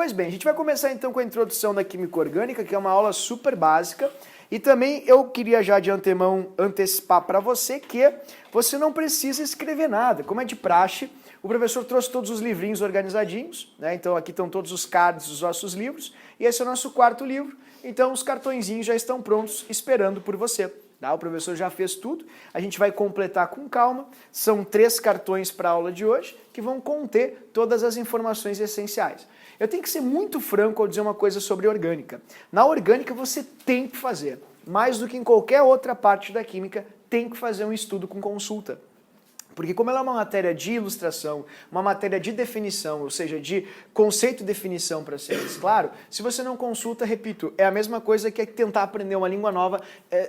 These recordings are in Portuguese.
Pois bem, a gente vai começar então com a introdução da química orgânica, que é uma aula super básica. E também eu queria já de antemão antecipar para você que você não precisa escrever nada. Como é de praxe, o professor trouxe todos os livrinhos organizadinhos, né? Então aqui estão todos os cards dos nossos livros, e esse é o nosso quarto livro. Então os cartõezinhos já estão prontos esperando por você. Tá? O professor já fez tudo, a gente vai completar com calma. São 3 cartões para a aula de hoje que vão conter todas as informações essenciais. Eu tenho que ser muito franco ao dizer uma coisa sobre orgânica. Na orgânica você tem que fazer, mais do que em qualquer outra parte da química, tem que fazer um estudo com consulta. Porque como ela é uma matéria de ilustração, uma matéria de definição, ou seja, de conceito e definição para ser mais claro, se você não consulta, repito, é a mesma coisa que tentar aprender uma língua nova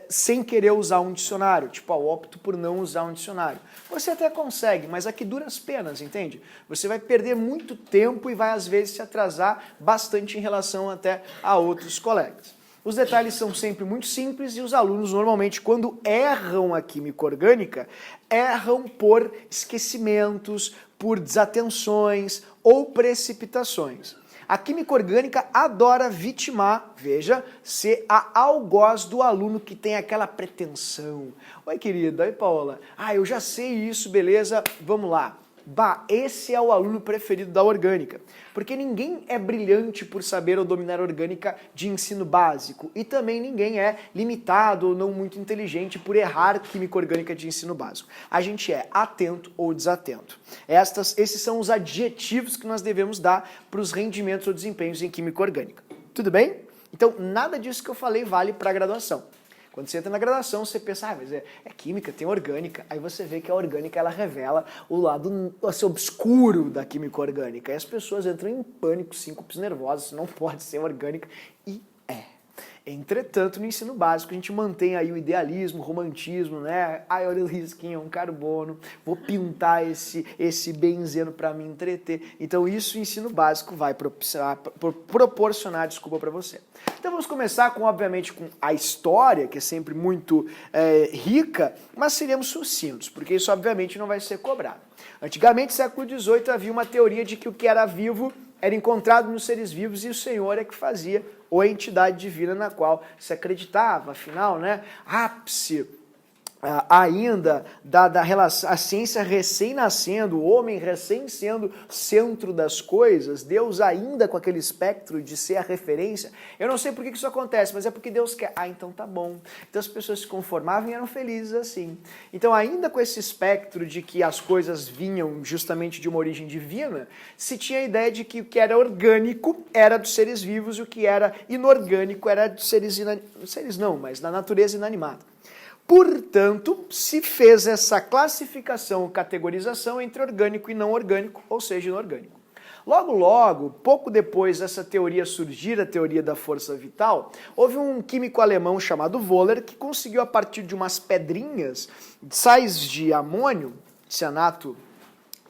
sem querer usar um dicionário. Tipo, eu opto por não usar um dicionário. Você até consegue, mas aqui duras penas, entende? Você vai perder muito tempo e vai às vezes se atrasar bastante em relação até a outros colegas. Os detalhes são sempre muito simples e os alunos normalmente quando erram a química orgânica, erram por esquecimentos, por desatenções ou precipitações. A química orgânica adora vitimar, veja, ser a algoz do aluno que tem aquela pretensão. Oi querida, oi Paola, eu já sei isso, beleza, vamos lá. Bah, esse é o aluno preferido da orgânica, porque ninguém é brilhante por saber ou dominar orgânica de ensino básico e também ninguém é limitado ou não muito inteligente por errar química orgânica de ensino básico. A gente é atento ou desatento. Esses são os adjetivos que nós devemos dar para os rendimentos ou desempenhos em química orgânica. Tudo bem? Então, nada disso que eu falei vale para a graduação. Quando você entra na graduação, você pensa, mas é química, tem orgânica. Aí você vê que a orgânica, ela revela o lado assim, obscuro da química orgânica. E as pessoas entram em pânico, síncopes nervosas, isso não pode ser orgânica. E é. Entretanto, no ensino básico, a gente mantém aí o idealismo, o romantismo, né? Olha o risquinho, um carbono, vou pintar esse benzeno para me entreter. Então isso o ensino básico vai proporcionar, desculpa, para você. Então vamos começar com, obviamente, com a história, que é sempre muito rica, mas seremos sucintos, porque isso obviamente não vai ser cobrado. Antigamente, século XVIII, havia uma teoria de que o que era vivo era encontrado nos seres vivos e o Senhor é que fazia, ou a entidade divina na qual se acreditava. Afinal, né, ápice ainda da relação, a ciência recém-nascendo, o homem recém-sendo centro das coisas, Deus ainda com aquele espectro de ser a referência. Eu não sei por que isso acontece, mas é porque Deus quer. Então tá bom. Então as pessoas se conformavam e eram felizes assim. Então ainda com esse espectro de que as coisas vinham justamente de uma origem divina, se tinha a ideia de que o que era orgânico era dos seres vivos e o que era inorgânico era dos seres não, mas da natureza inanimada. Portanto, se fez essa classificação, categorização entre orgânico e não orgânico, ou seja, inorgânico. Logo, pouco depois dessa teoria surgir, a teoria da força vital, houve um químico alemão chamado Wöhler que conseguiu, a partir de umas pedrinhas, sais de amônio, cianato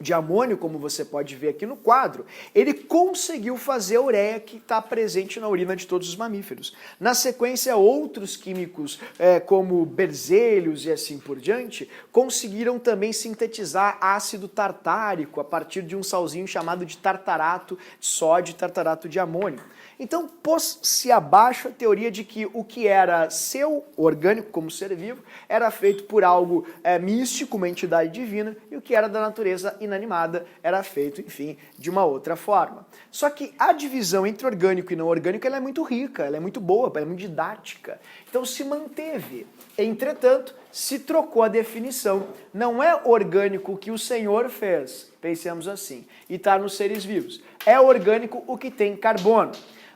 de amônio, como você pode ver aqui no quadro, ele conseguiu fazer a ureia que está presente na urina de todos os mamíferos. Na sequência, outros químicos, como Berzelius e assim por diante, conseguiram também sintetizar ácido tartárico a partir de um salzinho chamado de tartarato de sódio e tartarato de amônio. Então, pôs-se abaixo a teoria de que o que era seu, orgânico como ser vivo, era feito por algo místico, uma entidade divina, e o que era da natureza inanimada era feito, enfim, de uma outra forma. Só que a divisão entre orgânico e não orgânico ela é muito rica, ela é muito boa, ela é muito didática. Então se manteve. Entretanto, se trocou a definição. Não é orgânico o que o Senhor fez, pensemos assim, e está nos seres vivos. É orgânico o que tem carbono.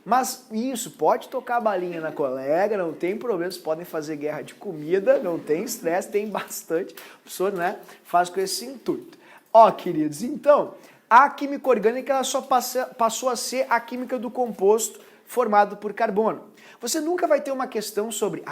Mas isso, pode tocar a balinha na colega, não tem problema, vocês podem fazer guerra de comida, não tem estresse, tem bastante, o professor, né, faz com esse intuito. Queridos, então, a química orgânica ela só passou a ser a química do composto formado por carbono. Você nunca vai ter uma questão sobre,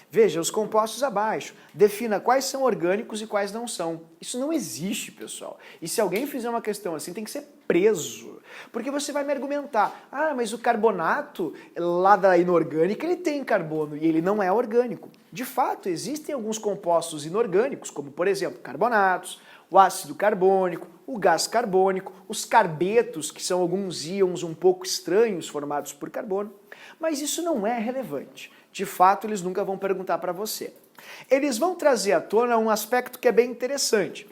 veja, os compostos abaixo, defina quais são orgânicos e quais não são. Isso não existe, pessoal. E se alguém fizer uma questão assim, tem que ser preso. Porque você vai me argumentar, mas o carbonato lá da inorgânica, ele tem carbono e ele não é orgânico. De fato, existem alguns compostos inorgânicos, como por exemplo, carbonatos, o ácido carbônico, o gás carbônico, os carbetos, que são alguns íons um pouco estranhos formados por carbono. Mas isso não é relevante. De fato, eles nunca vão perguntar para você. Eles vão trazer à tona um aspecto que é bem interessante.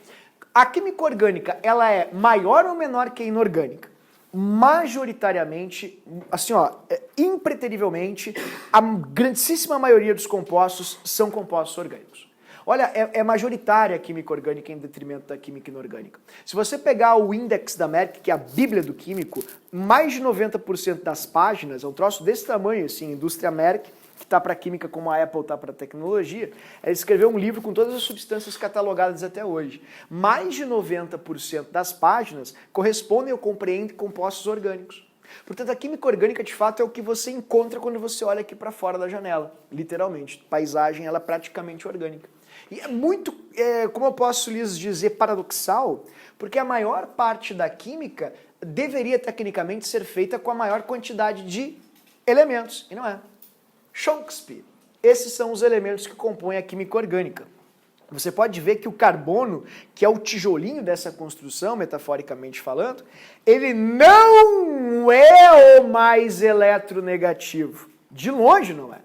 A química orgânica, ela é maior ou menor que a inorgânica? Majoritariamente, assim ó, impreterivelmente, a grandíssima maioria dos compostos são compostos orgânicos. Olha, é majoritária a química orgânica em detrimento da química inorgânica. Se você pegar o índex da Merck, que é a bíblia do químico, mais de 90% das páginas, é um troço desse tamanho, assim, indústria Merck, que está para química como a Apple está para tecnologia, ela escreveu um livro com todas as substâncias catalogadas até hoje. Mais de 90% das páginas correspondem ou compreendem compostos orgânicos. Portanto, a química orgânica, de fato, é o que você encontra quando você olha aqui para fora da janela, literalmente. A paisagem, ela é praticamente orgânica. E é muito, como eu posso lhes dizer, paradoxal, porque a maior parte da química deveria, tecnicamente, ser feita com a maior quantidade de elementos, e não é. Chomsky. Esses são os elementos que compõem a química orgânica. Você pode ver que o carbono, que é o tijolinho dessa construção, metaforicamente falando, ele não é o mais eletronegativo. De longe não é.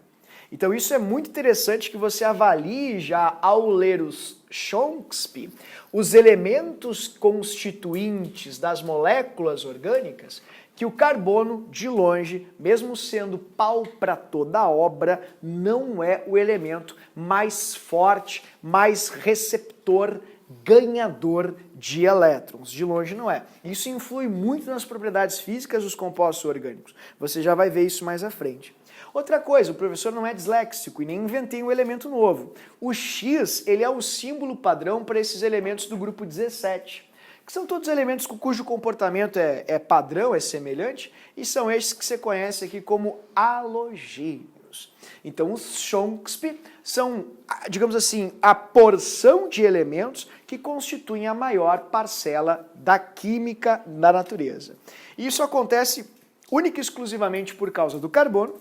Então isso é muito interessante que você avalie já ao ler os Chomsky, os elementos constituintes das moléculas orgânicas, que o carbono, de longe, mesmo sendo pau para toda a obra, não é o elemento mais forte, mais receptor, ganhador de elétrons. De longe não é. Isso influi muito nas propriedades físicas dos compostos orgânicos. Você já vai ver isso mais à frente. Outra coisa, o professor não é disléxico e nem inventei um elemento novo. O X, ele é o símbolo padrão para esses elementos do grupo 17. Que são todos elementos cujo comportamento é padrão, é semelhante, e são estes que você conhece aqui como halogênios. Então, os Chomsky são, digamos assim, a porção de elementos que constituem a maior parcela da química da natureza. E isso acontece única e exclusivamente por causa do carbono,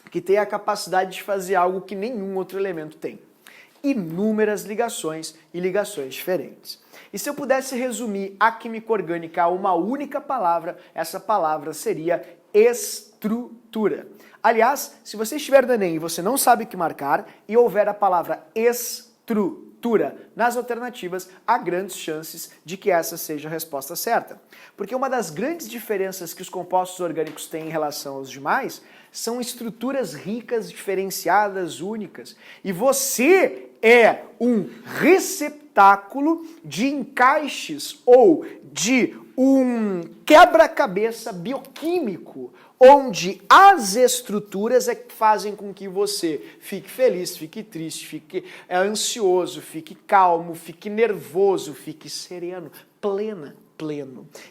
que tem a capacidade de fazer algo que nenhum outro elemento tem. Inúmeras ligações e ligações diferentes. E se eu pudesse resumir a química orgânica a uma única palavra, essa palavra seria estrutura. Aliás, se você estiver no Enem e você não sabe o que marcar e houver a palavra estrutura nas alternativas, há grandes chances de que essa seja a resposta certa. Porque uma das grandes diferenças que os compostos orgânicos têm em relação aos demais são estruturas ricas, diferenciadas, únicas. E você é um receptáculo de encaixes ou de um quebra-cabeça bioquímico, onde as estruturas é que fazem com que você fique feliz, fique triste, fique ansioso, fique calmo, fique nervoso, fique sereno, pleno.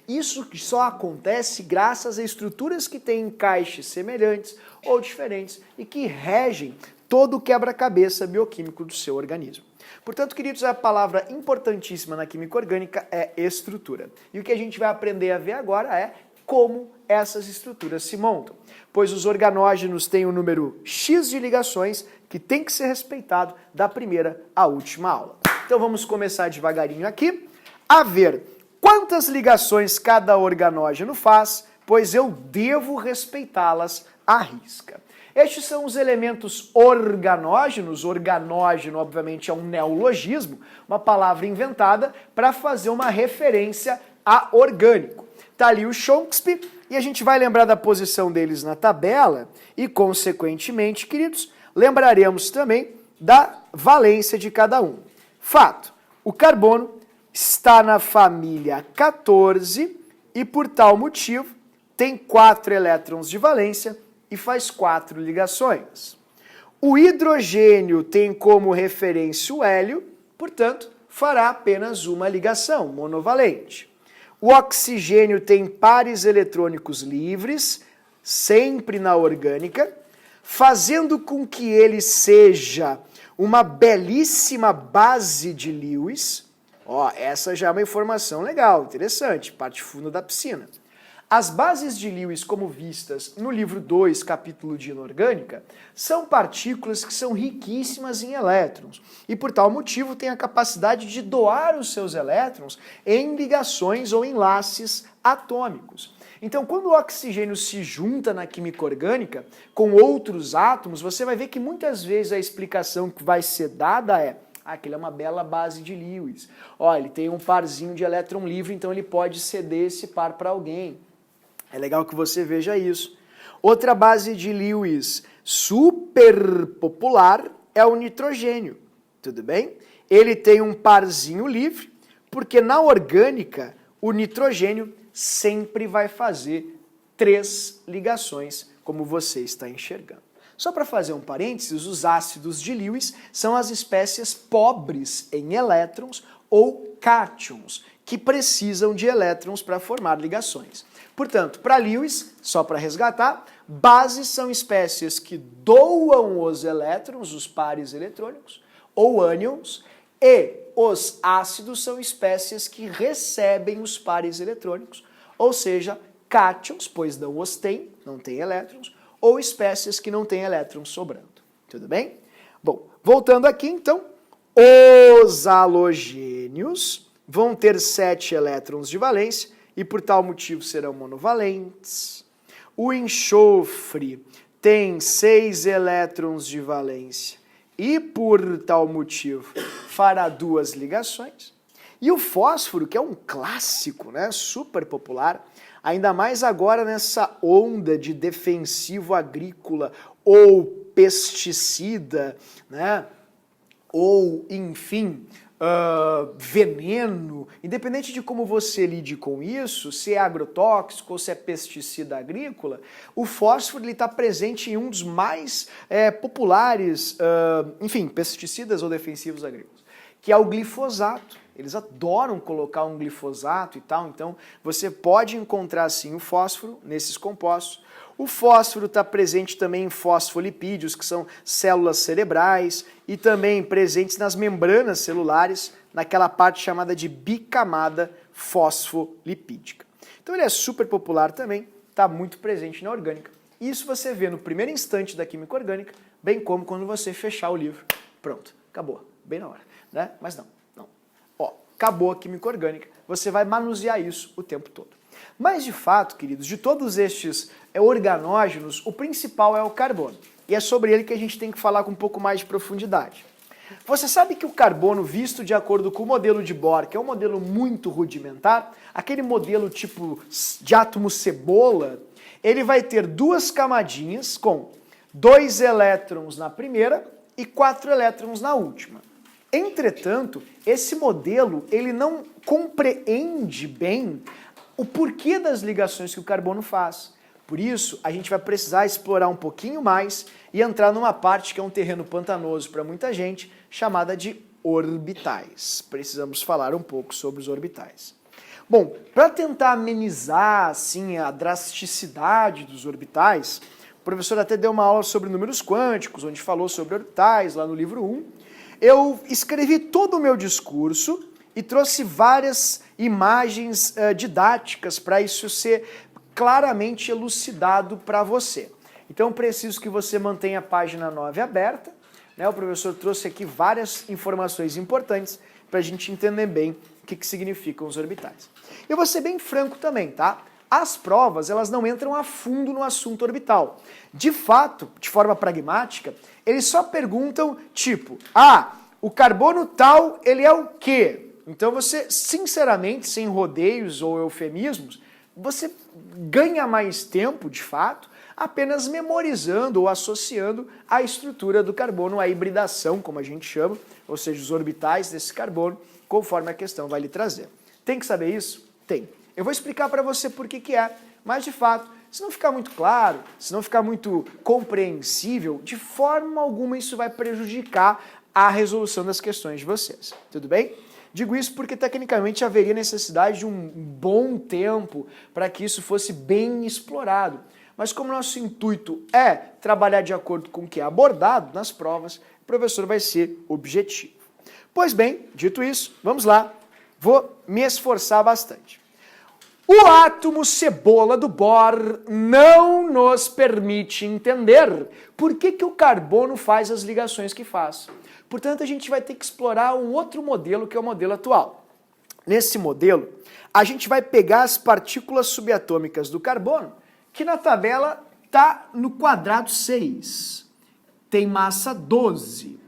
Isso só acontece graças a estruturas que têm encaixes semelhantes ou diferentes e que regem todo o quebra-cabeça bioquímico do seu organismo. Portanto, queridos, a palavra importantíssima na química orgânica é estrutura. E o que a gente vai aprender a ver agora é como essas estruturas se montam. Pois os organógenos têm um número X de ligações que tem que ser respeitado da primeira à última aula. Então vamos começar devagarinho aqui a ver quantas ligações cada organógeno faz, pois eu devo respeitá-las à risca. Estes são os elementos organógenos. Organógeno, obviamente, é um neologismo, uma palavra inventada para fazer uma referência a orgânico. Está ali o Chomsky e a gente vai lembrar da posição deles na tabela e, consequentemente, queridos, lembraremos também da valência de cada um. Fato, o carbono está na família 14 e, por tal motivo, tem 4 elétrons de valência e faz 4 ligações. O hidrogênio tem como referência o hélio, portanto, fará apenas uma ligação, monovalente. O oxigênio tem pares eletrônicos livres, sempre na orgânica, fazendo com que ele seja uma belíssima base de Lewis. Ó, essa já é uma informação legal, interessante, parte funda da piscina. As bases de Lewis, como vistas no livro 2, capítulo de inorgânica, são partículas que são riquíssimas em elétrons e, por tal motivo, têm a capacidade de doar os seus elétrons em ligações ou enlaces atômicos. Então, quando o oxigênio se junta na química orgânica com outros átomos, você vai ver que muitas vezes a explicação que vai ser dada é: aquele é uma bela base de Lewis. Ó, ele tem um parzinho de elétron livre, então ele pode ceder esse par para alguém. É legal que você veja isso. Outra base de Lewis super popular é o nitrogênio, tudo bem? Ele tem um parzinho livre, porque na orgânica o nitrogênio sempre vai fazer 3 ligações, como você está enxergando. Só para fazer um parênteses, os ácidos de Lewis são as espécies pobres em elétrons ou cátions, que precisam de elétrons para formar ligações. Portanto, para Lewis, só para resgatar, bases são espécies que doam os elétrons, os pares eletrônicos, ou ânions, e os ácidos são espécies que recebem os pares eletrônicos, ou seja, cátions, pois não os têm, não têm elétrons, ou espécies que não têm elétrons sobrando. Tudo bem? Bom, voltando aqui então, os halogênios vão ter 7 elétrons de valência e por tal motivo serão monovalentes. O enxofre tem 6 elétrons de valência e por tal motivo fará 2 ligações. E o fósforo, que é um clássico, né, super popular, ainda mais agora nessa onda de defensivo agrícola ou pesticida, né, ou, enfim, veneno, independente de como você lide com isso, se é agrotóxico ou se é pesticida agrícola, o fósforo está presente em um dos mais populares, enfim, pesticidas ou defensivos agrícolas, que é o glifosato. Eles adoram colocar um glifosato e tal, então você pode encontrar sim o fósforo nesses compostos. O fósforo está presente também em fosfolipídios, que são células cerebrais, e também presentes nas membranas celulares, naquela parte chamada de bicamada fosfolipídica. Então ele é super popular também, está muito presente na orgânica. Isso você vê no primeiro instante da química orgânica, bem como quando você fechar o livro. Pronto, acabou, bem na hora, né? Mas não. Ó, acabou a química orgânica, você vai manusear isso o tempo todo. Mas, de fato, queridos, de todos estes organógenos, o principal é o carbono. E é sobre ele que a gente tem que falar com um pouco mais de profundidade. Você sabe que o carbono, visto de acordo com o modelo de Bohr, que é um modelo muito rudimentar, aquele modelo tipo de átomo cebola, ele vai ter 2 camadinhas com 2 elétrons na primeira e 4 elétrons na última. Entretanto, esse modelo ele não compreende bem o porquê das ligações que o carbono faz. Por isso, a gente vai precisar explorar um pouquinho mais e entrar numa parte que é um terreno pantanoso para muita gente, chamada de orbitais. Precisamos falar um pouco sobre os orbitais. Bom, para tentar amenizar assim, a drasticidade dos orbitais, o professor até deu uma aula sobre números quânticos, onde falou sobre orbitais, lá no livro 1. Eu escrevi todo o meu discurso e trouxe várias imagens didáticas para isso ser claramente elucidado para você. Então preciso que você mantenha a página 9 aberta, né? O professor trouxe aqui várias informações importantes para a gente entender bem o que significam os orbitais. Eu vou ser bem franco também, tá? As provas, elas não entram a fundo no assunto orbital. De fato, de forma pragmática, eles só perguntam, tipo, o carbono tal, ele é o quê? Então você, sinceramente, sem rodeios ou eufemismos, você ganha mais tempo, de fato, apenas memorizando ou associando a estrutura do carbono, a hibridação, como a gente chama, ou seja, os orbitais desse carbono, conforme a questão vai lhe trazer. Tem que saber isso? Tem. Eu vou explicar para você por que é, mas de fato, se não ficar muito claro, se não ficar muito compreensível, de forma alguma isso vai prejudicar a resolução das questões de vocês. Tudo bem? Digo isso porque tecnicamente haveria necessidade de um bom tempo para que isso fosse bem explorado. Mas como nosso intuito é trabalhar de acordo com o que é abordado nas provas, o professor vai ser objetivo. Pois bem, dito isso, vamos lá, vou me esforçar bastante. O átomo cebola do Bohr não nos permite entender por que o carbono faz as ligações que faz. Portanto, a gente vai ter que explorar um outro modelo, que é o modelo atual. Nesse modelo, a gente vai pegar as partículas subatômicas do carbono, que na tabela está no quadrado 6. Tem massa 12.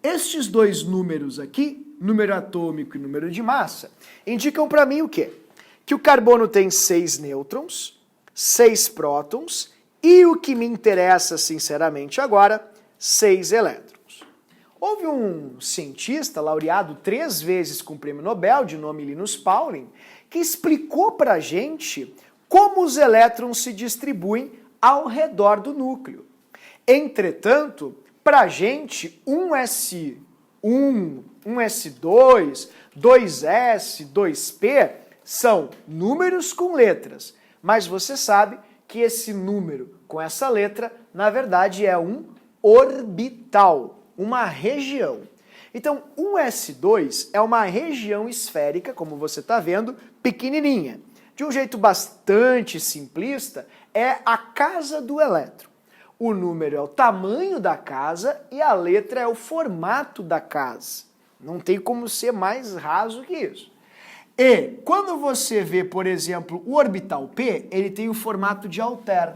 Estes dois números aqui, número atômico e número de massa, indicam para mim o quê? Que o carbono tem 6 nêutrons, 6 prótons e o que me interessa sinceramente agora, 6 elétrons. Houve um cientista laureado 3 vezes com o prêmio Nobel, de nome Linus Pauling, que explicou para a gente como os elétrons se distribuem ao redor do núcleo. Entretanto, para a gente, 1s1, 1s2, 2s, 2p são números com letras, mas você sabe que esse número com essa letra, na verdade, é um orbital, uma região. Então, 1s2 é uma região esférica, como você está vendo, pequenininha. De um jeito bastante simplista, é a casa do elétron. O número é o tamanho da casa e a letra é o formato da casa. Não tem como ser mais raso que isso. E quando você vê, por exemplo, o orbital P, ele tem o formato de halter,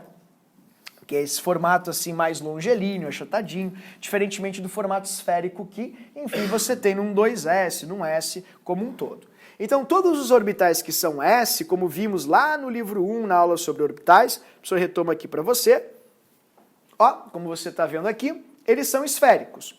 que é esse formato assim mais longelíneo, achatadinho, diferentemente do formato esférico que, enfim, você tem num 2s, num S como um todo. Então, todos os orbitais que são S, como vimos lá no livro 1, na aula sobre orbitais, o professor retoma aqui para você, ó, como você está vendo aqui, eles são esféricos.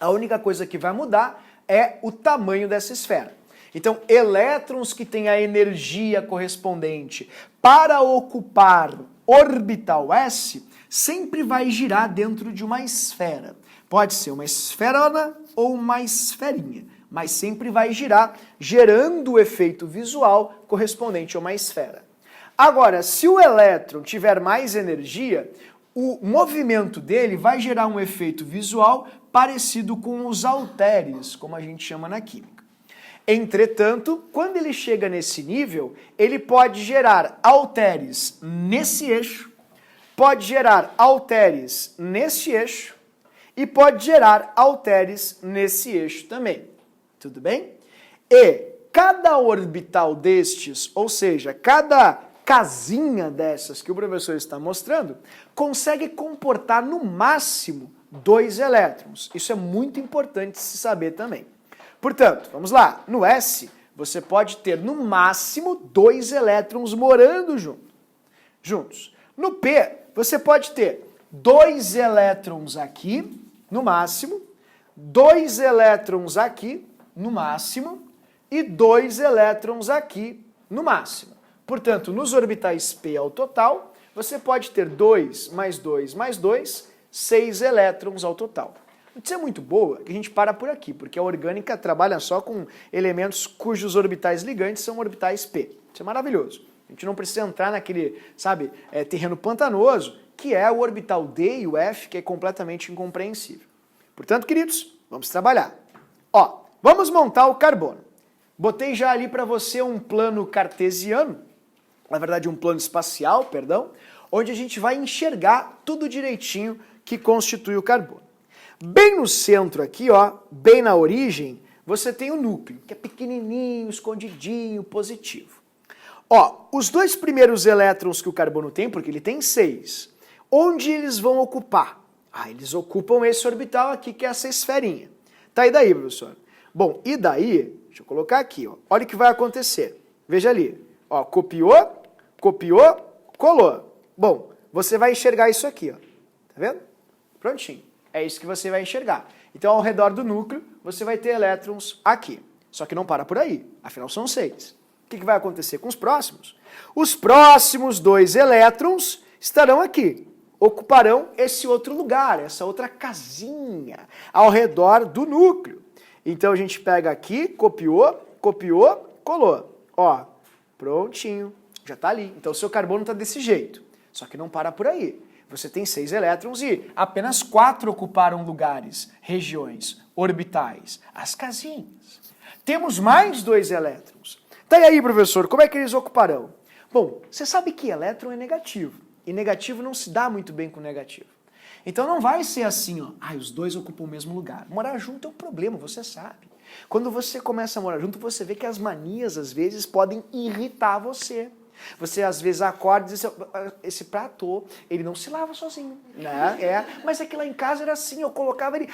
A única coisa que vai mudar é o tamanho dessa esfera. Então, elétrons que têm a energia correspondente para ocupar orbital S sempre vai girar dentro de uma esfera. Pode ser uma esferona ou uma esferinha, mas sempre vai girar, gerando o efeito visual correspondente a uma esfera. Agora, se o elétron tiver mais energia, o movimento dele vai gerar um efeito visual parecido com os halteres, como a gente chama na química. Entretanto, quando ele chega nesse nível, ele pode gerar halteres nesse eixo, pode gerar halteres nesse eixo e pode gerar halteres nesse eixo também. Tudo bem? E cada orbital destes, ou seja, cada casinha dessas que o professor está mostrando, consegue comportar no máximo 2 elétrons. Isso é muito importante se saber também. Portanto, vamos lá, no S você pode ter no máximo 2 elétrons morando juntos. No P você pode ter 2 elétrons aqui, no máximo, 2 elétrons aqui, no máximo, e 2 elétrons aqui, no máximo. Portanto, nos orbitais P ao total, você pode ter 2 mais 2 mais 2, 6 elétrons ao total. Isso é muito boa que a gente para por aqui, porque a orgânica trabalha só com elementos cujos orbitais ligantes são orbitais P. Isso é maravilhoso. A gente não precisa entrar naquele, sabe, terreno pantanoso, que é o orbital D e o F, que é completamente incompreensível. Portanto, queridos, vamos trabalhar. Ó, vamos montar o carbono. Botei já ali para você um plano cartesiano, na verdade um plano espacial, perdão, onde a gente vai enxergar tudo direitinho que constitui o carbono. Bem no centro aqui, ó, bem na origem, você tem o núcleo, que é pequenininho, escondidinho, positivo. Ó, os 2 primeiros elétrons que o carbono tem, porque ele tem 6, onde eles vão ocupar? Ah, eles ocupam esse orbital aqui, que é essa esferinha. Tá, e daí, professor? Bom, e daí, deixa eu colocar aqui, ó, olha o que vai acontecer. Veja ali, ó, copiou, colou. Bom, você vai enxergar isso aqui, ó, tá vendo? Prontinho. É isso que você vai enxergar. Então, ao redor do núcleo, você vai ter elétrons aqui. Só que não para por aí, afinal são 6. O que vai acontecer com os próximos? Os próximos 2 elétrons estarão aqui. Ocuparão esse outro lugar, essa outra casinha, ao redor do núcleo. Então, a gente pega aqui, copiou, colou. Ó, prontinho, já está ali. Então, o seu carbono está desse jeito. Só que não para por aí. Você tem 6 elétrons e apenas 4 ocuparam lugares, regiões, orbitais, as casinhas. Temos mais 2 elétrons. Tá, e aí, professor, como é que eles ocuparão? Bom, você sabe que elétron é negativo, e negativo não se dá muito bem com negativo. Então não vai ser assim, ó, os dois ocupam o mesmo lugar. Morar junto é um problema, você sabe. Quando você começa a morar junto, você vê que as manias, às vezes, podem irritar você. Você, às vezes, acorda e diz, esse prato, ele não se lava sozinho, né? Mas aqui lá em casa era assim, eu colocava ele,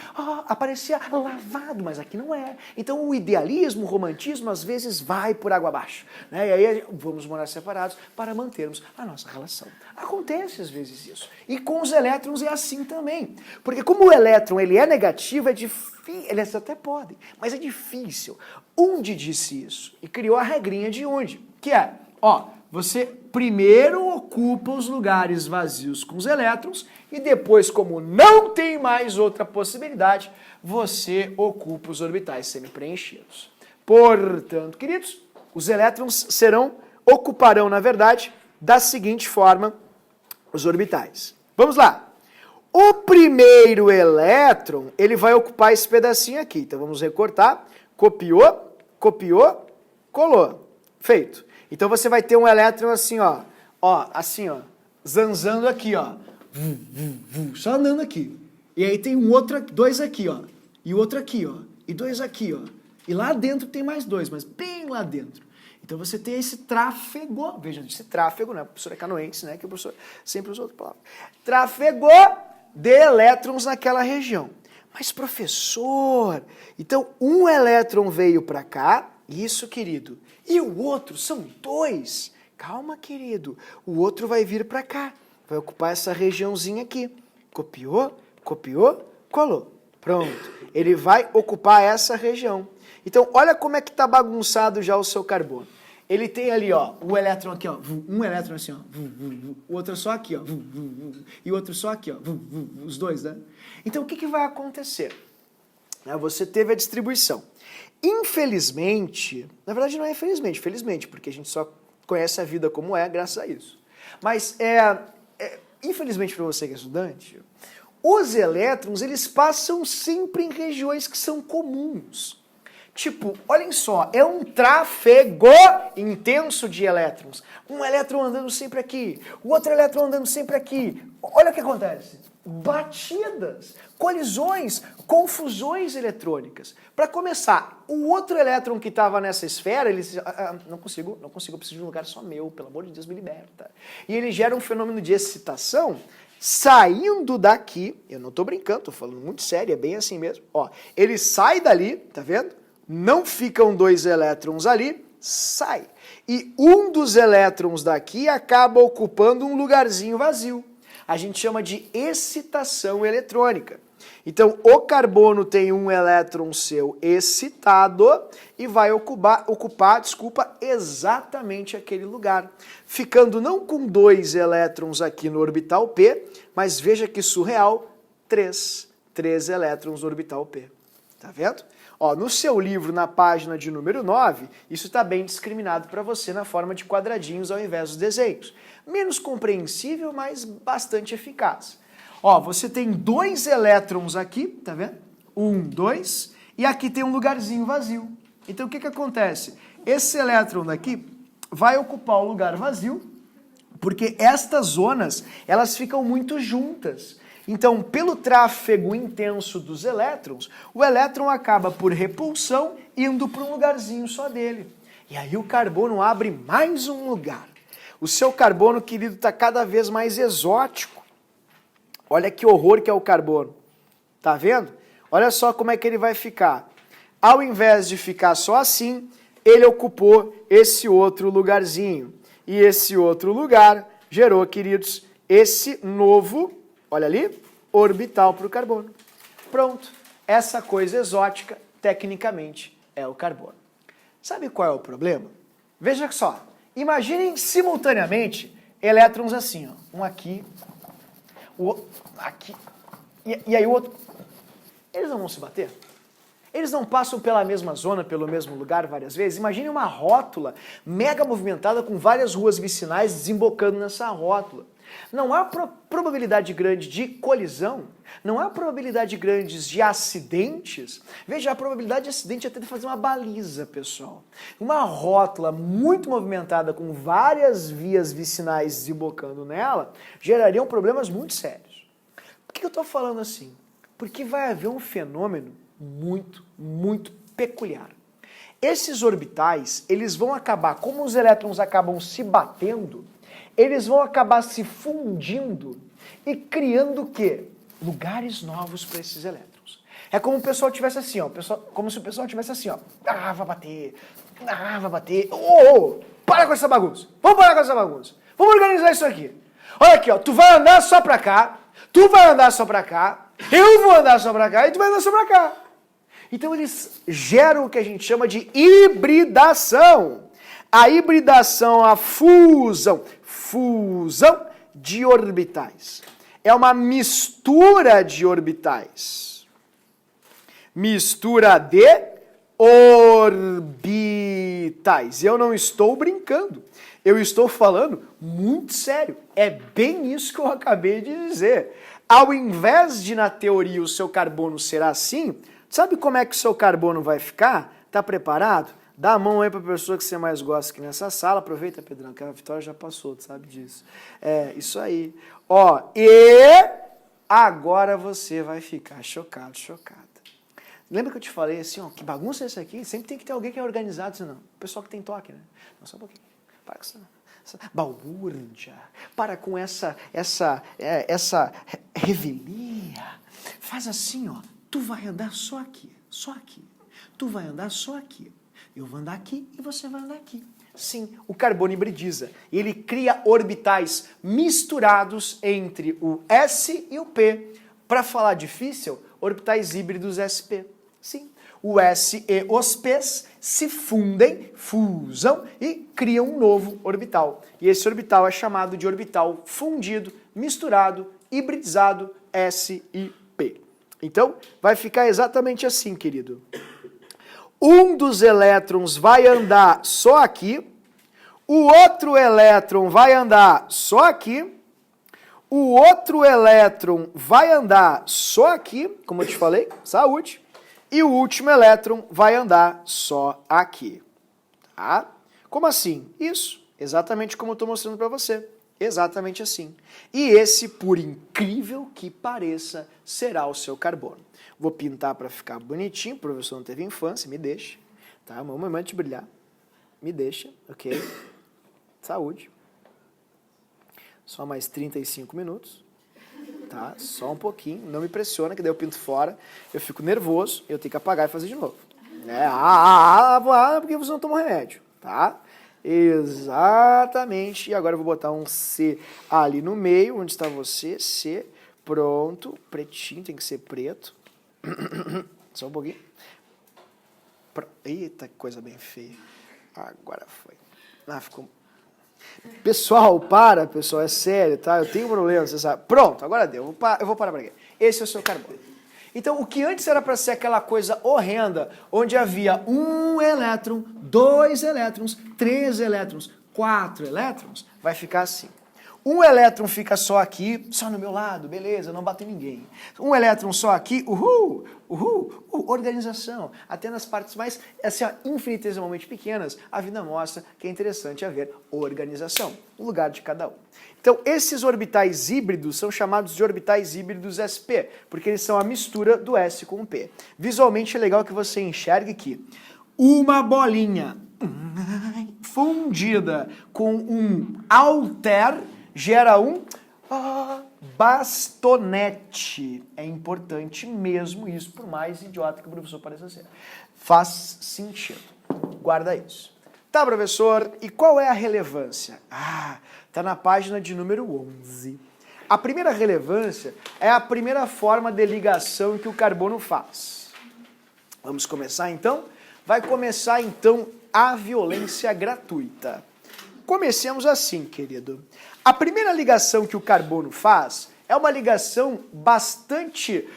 aparecia lavado, mas aqui não é. Então o idealismo, o romantismo, às vezes vai por água abaixo, né? E aí vamos morar separados para mantermos a nossa relação. Acontece às vezes isso. E com os elétrons é assim também. Porque como o elétron ele é negativo, é difícil, eles até podem, mas é difícil. Onde disse isso? E criou a regrinha de onde? Que é, você primeiro ocupa os lugares vazios com os elétrons e depois, como não tem mais outra possibilidade, você ocupa os orbitais semi-preenchidos. Portanto, queridos, os elétrons ocuparão, na verdade, da seguinte forma, os orbitais. Vamos lá. O primeiro elétron, ele vai ocupar esse pedacinho aqui. Então vamos recortar. Copiou, colou. Feito. Então você vai ter um elétron assim, zanzando aqui, só andando aqui. E aí tem dois aqui, e outro aqui, e dois aqui, E lá dentro tem mais dois, mas bem lá dentro. Então você tem esse tráfego, veja, esse tráfego, né? O professor é canoense, né? Que o professor sempre usa outra palavra. Tráfego de elétrons naquela região. Mas professor, então um elétron veio para cá, isso, querido. E o outro são dois. Calma, querido. O outro vai vir para cá. Vai ocupar essa regiãozinha aqui. Copiou, colou. Pronto. Ele vai ocupar essa região. Então, olha como é que está bagunçado já o seu carbono. Ele tem ali, o elétron aqui, um elétron assim, o outro só aqui, e o outro só aqui, os dois, né? Então, o que vai acontecer? Você teve a distribuição. Infelizmente, na verdade não é infelizmente, felizmente, porque a gente só conhece a vida como é graças a isso. Mas, infelizmente para você que é estudante, os elétrons, eles passam sempre em regiões que são comuns. Tipo, olhem só, é um tráfego intenso de elétrons. Um elétron andando sempre aqui, o outro elétron andando sempre aqui. Olha o que acontece. Batidas, colisões, confusões eletrônicas. Para começar, o outro elétron que estava nessa esfera, ele diz, não consigo, eu preciso de um lugar só meu, pelo amor de Deus, me liberta. E ele gera um fenômeno de excitação, saindo daqui, eu não estou brincando, estou falando muito sério, é bem assim mesmo. Ele sai dali, tá vendo? Não ficam dois elétrons ali, sai. E um dos elétrons daqui acaba ocupando um lugarzinho vazio. A gente chama de excitação eletrônica. Então, o carbono tem um elétron seu excitado e vai ocupar, exatamente aquele lugar. Ficando não com dois elétrons aqui no orbital P, mas veja que surreal, três elétrons no orbital P. Tá vendo? No seu livro, na página de número 9, isso está bem discriminado para você na forma de quadradinhos ao invés dos desenhos. Menos compreensível, mas bastante eficaz. Você tem dois elétrons aqui, tá vendo? 1, 2, e aqui tem um lugarzinho vazio. Então o que acontece? Esse elétron daqui vai ocupar o lugar vazio, porque estas zonas, elas ficam muito juntas. Então, pelo tráfego intenso dos elétrons, o elétron acaba por repulsão indo para um lugarzinho só dele. E aí o carbono abre mais um lugar. O seu carbono, querido, está cada vez mais exótico. Olha que horror que é o carbono. Tá vendo? Olha só como é que ele vai ficar. Ao invés de ficar só assim, ele ocupou esse outro lugarzinho. E esse outro lugar gerou, queridos, esse novo, olha ali, orbital para o carbono. Pronto. Essa coisa exótica, tecnicamente, é o carbono. Sabe qual é o problema? Veja só. Imaginem simultaneamente elétrons assim, um aqui, o outro aqui, e aí o outro. Eles não vão se bater? Eles não passam pela mesma zona, pelo mesmo lugar várias vezes? Imagine uma rótula mega movimentada com várias ruas vicinais desembocando nessa rótula. Não há probabilidade grande de colisão, não há probabilidade grande de acidentes. Veja, a probabilidade de acidente é até de fazer uma baliza, pessoal. Uma rótula muito movimentada com várias vias vicinais desembocando nela gerariam problemas muito sérios. Por que eu estou falando assim? Porque vai haver um fenômeno muito peculiar. Esses orbitais, eles vão acabar, como os elétrons acabam se batendo, eles vão acabar se fundindo e criando o quê? Lugares novos para esses elétrons. É como o pessoal tivesse assim, ó, como se o pessoal tivesse assim, ó, vai bater, para com essa bagunça, vamos parar com essa bagunça, vamos organizar isso aqui. Olha aqui, ó, tu vai andar só pra cá, tu vai andar só pra cá, eu vou andar só pra cá e tu vai andar só pra cá. Então eles geram o que a gente chama de hibridação. A hibridação, a fusão de orbitais. É uma mistura de orbitais. Mistura de orbitais. Eu não estou brincando. Eu estou falando muito sério. É bem isso que eu acabei de dizer. Ao invés de, na teoria, o seu carbono ser assim, sabe como é que o seu carbono vai ficar? Tá preparado? Dá a mão aí para a pessoa que você mais gosta aqui nessa sala. Aproveita, Pedrão, que a Vitória já passou, tu sabe disso. É, isso aí. Ó, e agora você vai ficar chocado, chocada. Lembra que eu te falei assim, ó, que bagunça é essa aqui? Sempre tem que ter alguém que é organizado, senão. O pessoal que tem toque, né? Não, só um pouquinho. Para com essa balbúrdia. Para com essa revelia. Faz assim, ó. Tu vai andar só aqui, só aqui. Tu vai andar só aqui. Eu vou andar aqui e você vai andar aqui. Sim, o carbono hibridiza. Ele cria orbitais misturados entre o S e o P. Para falar difícil, orbitais híbridos SP. Sim, o S e os P's se fundem, fusam e criam um novo orbital. E esse orbital é chamado de orbital fundido, misturado, hibridizado, S e P. Então, vai ficar exatamente assim, querido. Um dos elétrons vai andar só aqui, o outro elétron vai andar só aqui, o outro elétron vai andar só aqui, como eu te falei, saúde, e o último elétron vai andar só aqui. Tá? Como assim? Isso, exatamente como eu estou mostrando para você. Exatamente assim. E esse, por incrível que pareça, será o seu carbono. Vou pintar para ficar bonitinho, o professor não teve infância, me deixa. Tá? Um momento de brilhar. Me deixa, ok? Saúde. Só mais 35 minutos. Tá? Só um pouquinho, não me pressiona, que daí eu pinto fora, eu fico nervoso, eu tenho que apagar e fazer de novo. Porque você não tomou remédio, tá? Exatamente. E agora eu vou botar um C ali no meio, onde está você, C, pronto, pretinho, tem que ser preto. Só um pouquinho. Eita, que coisa bem feia. Agora foi. Ficou... Pessoal, pessoal, é sério, tá? Eu tenho problema, você sabe. Pronto, agora deu. Eu vou parar por aqui. Esse é o seu carbono. Então, o que antes era para ser aquela coisa horrenda, onde havia um elétron, 2 elétrons, 3 elétrons, 4 elétrons, vai ficar assim. Um elétron fica só aqui, só no meu lado, beleza, não bate ninguém. Um elétron só aqui, organização. Até nas partes mais, assim, infinitesimamente pequenas, a vida mostra que é interessante haver organização, no lugar de cada um. Então, esses orbitais híbridos são chamados de orbitais híbridos SP, porque eles são a mistura do S com o P. Visualmente é legal que você enxergue que uma bolinha fundida com um alter gera um bastonete. É importante mesmo isso, por mais idiota que o professor pareça ser. Faz sentido. Guarda isso. Tá, professor, e qual é a relevância? Tá na página de número 11. A primeira relevância é a primeira forma de ligação que o carbono faz. Vamos começar então? Vai começar então a violência gratuita. Comecemos assim, querido. A primeira ligação que o carbono faz é uma ligação bastante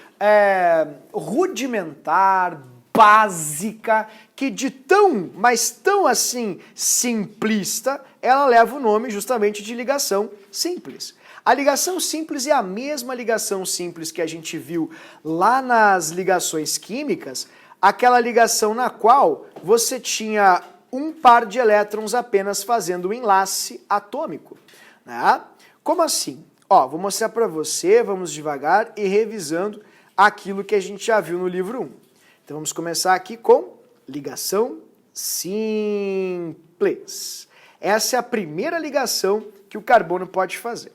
rudimentar, básica, que de tão, mas tão assim, simplista, ela leva o nome justamente de ligação simples. A ligação simples é a mesma ligação simples que a gente viu lá nas ligações químicas, aquela ligação na qual você tinha um par de elétrons apenas fazendo o enlace atômico, né? Como assim? Ó, vou mostrar para você, vamos devagar e revisando aquilo que a gente já viu no livro 1. Então vamos começar aqui com ligação simples. Essa é a primeira ligação que o carbono pode fazer.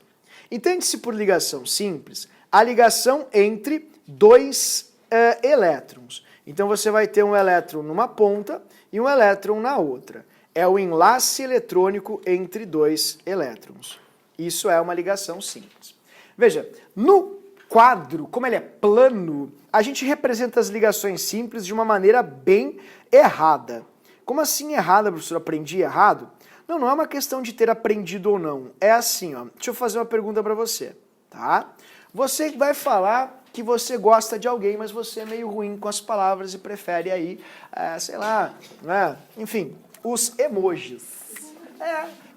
Entende-se por ligação simples a ligação entre dois elétrons. Então você vai ter um elétron numa ponta e um elétron na outra. É o enlace eletrônico entre dois elétrons. Isso é uma ligação simples. Veja, no quadro, como ele é plano, a gente representa as ligações simples de uma maneira bem errada. Como assim errada, professor? Aprendi errado? Não, não é uma questão de ter aprendido ou não. É assim, ó. Deixa eu fazer uma pergunta para você, tá? Você vai falar que você gosta de alguém, mas você é meio ruim com as palavras e prefere aí, sei lá, enfim, os emojis.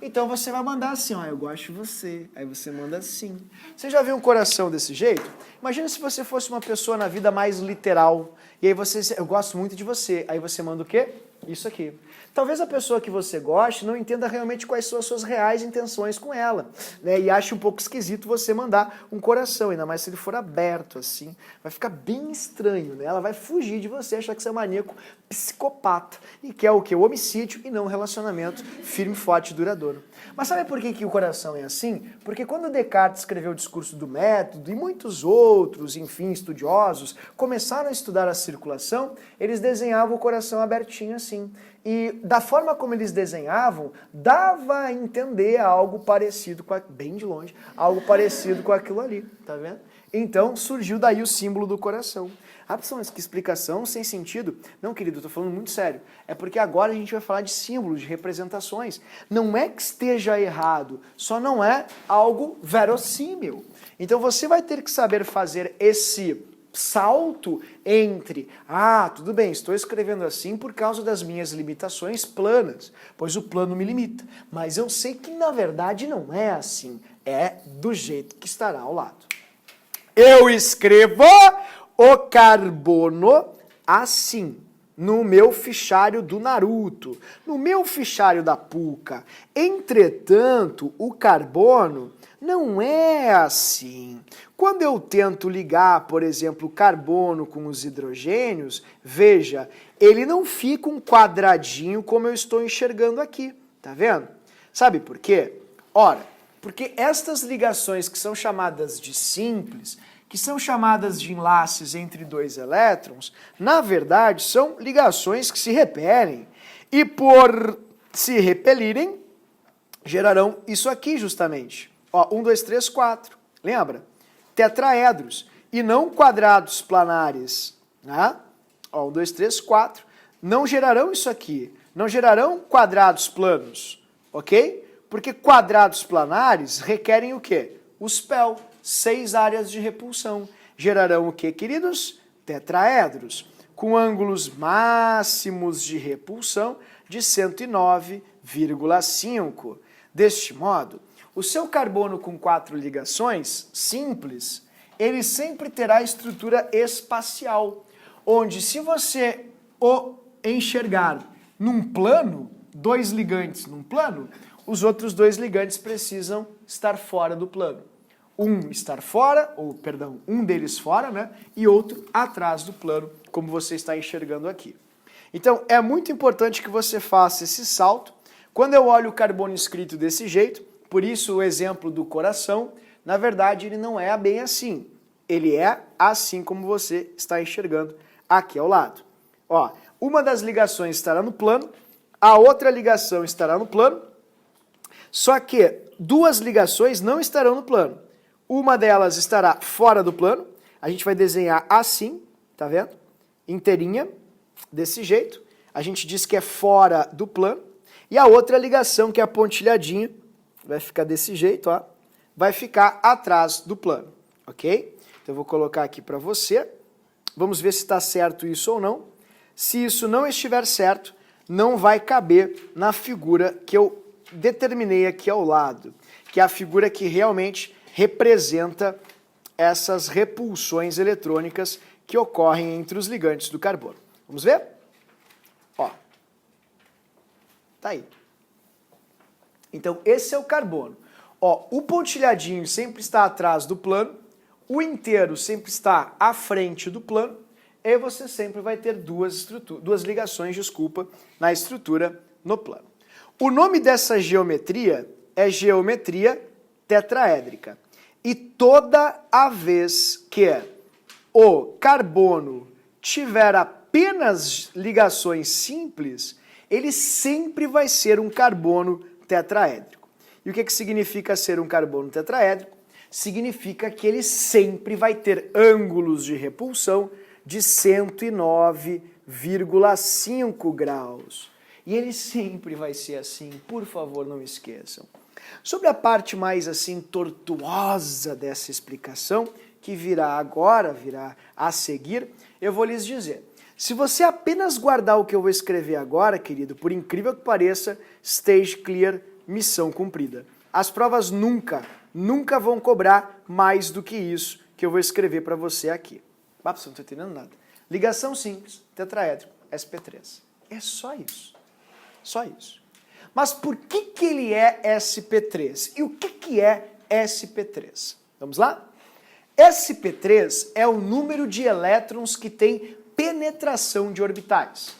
Então você vai mandar assim, ó, eu gosto de você. Aí você manda assim. Você já viu um coração desse jeito? Imagina se você fosse uma pessoa na vida mais literal. E aí você, eu gosto muito de você. Aí você manda o quê? Isso aqui. Talvez a pessoa que você goste não entenda realmente quais são as suas reais intenções com ela, né? E ache um pouco esquisito você mandar um coração, ainda mais se ele for aberto assim. Vai ficar bem estranho, né? Ela vai fugir de você, achar que você é um maníaco psicopata e quer o quê? O homicídio e não um relacionamento firme, forte e duradouro. Mas sabe por que o coração é assim? Porque quando Descartes escreveu o discurso do método e muitos outros, enfim, estudiosos, começaram a estudar a circulação, eles desenhavam o coração abertinho assim. E da forma como eles desenhavam, dava a entender algo parecido com, bem de longe, algo parecido com aquilo ali, tá vendo? Então surgiu daí o símbolo do coração. Ah, pessoal, mas que explicação sem sentido. Não, querido, eu tô falando muito sério. É porque agora a gente vai falar de símbolos, de representações. Não é que esteja errado, só não é algo verossímil. Então você vai ter que saber fazer esse salto entre, tudo bem, estou escrevendo assim por causa das minhas limitações planas, pois o plano me limita. Mas eu sei que na verdade não é assim, é do jeito que estará ao lado. Eu escrevo o carbono assim, no meu fichário do Naruto, no meu fichário da Pucca. Entretanto, o carbono não é assim. Quando eu tento ligar, por exemplo, o carbono com os hidrogênios, veja, ele não fica um quadradinho como eu estou enxergando aqui, tá vendo? Sabe por quê? Ora, porque estas ligações que são chamadas de simples, que são chamadas de enlaces entre dois elétrons, na verdade são ligações que se repelem. E por se repelirem, gerarão isso aqui justamente. Ó, 1, 2, 3, 4. Lembra? Tetraedros. E não quadrados planares. Né? Ó, 1, 2, 3, 4. Não gerarão isso aqui. Não gerarão quadrados planos. Ok? Porque quadrados planares requerem o quê? O spell. 6 áreas de repulsão. Gerarão o quê, queridos? Tetraedros. Com ângulos máximos de repulsão de 109,5. Deste modo, o seu carbono com 4 ligações simples, ele sempre terá estrutura espacial, onde se você o enxergar num plano, 2 ligantes num plano, os outros 2 ligantes precisam estar fora do plano. Um estar fora, um deles fora, né? E outro atrás do plano, como você está enxergando aqui. Então, é muito importante que você faça esse salto. Quando eu olho o carbono escrito desse jeito, por isso o exemplo do coração, na verdade ele não é bem assim. Ele é assim como você está enxergando aqui ao lado. Ó, uma das ligações estará no plano, a outra ligação estará no plano, só que 2 ligações não estarão no plano. Uma delas estará fora do plano, a gente vai desenhar assim, tá vendo? Inteirinha, desse jeito. A gente diz que é fora do plano. E a outra ligação, que é a pontilhadinha, vai ficar desse jeito, ó, vai ficar atrás do plano, ok? Então eu vou colocar aqui para você. Vamos ver se está certo isso ou não. Se isso não estiver certo, não vai caber na figura que eu determinei aqui ao lado, que é a figura que realmente representa essas repulsões eletrônicas que ocorrem entre os ligantes do carbono. Vamos ver? Ó, tá aí. Então, esse é o carbono. Ó, o pontilhadinho sempre está atrás do plano, o inteiro sempre está à frente do plano, e você sempre vai ter duas ligações, na estrutura no plano. O nome dessa geometria é geometria tetraédrica. E toda a vez que o carbono tiver apenas ligações simples, ele sempre vai ser um carbono tetraédrico. E o que significa ser um carbono tetraédrico? Significa que ele sempre vai ter ângulos de repulsão de 109,5 graus. E ele sempre vai ser assim, por favor, não esqueçam. Sobre a parte mais assim tortuosa dessa explicação, que virá a seguir, eu vou lhes dizer. Se você apenas guardar o que eu vou escrever agora, querido, por incrível que pareça, stage clear, missão cumprida. As provas nunca vão cobrar mais do que isso que eu vou escrever para você aqui. Ah, você não está entendendo nada. Ligação simples, tetraédrico, sp3. É só isso. Só isso. Mas por que ele é sp3? E o que é sp3? Vamos lá? sp3 é o número de elétrons que tem penetração de orbitais.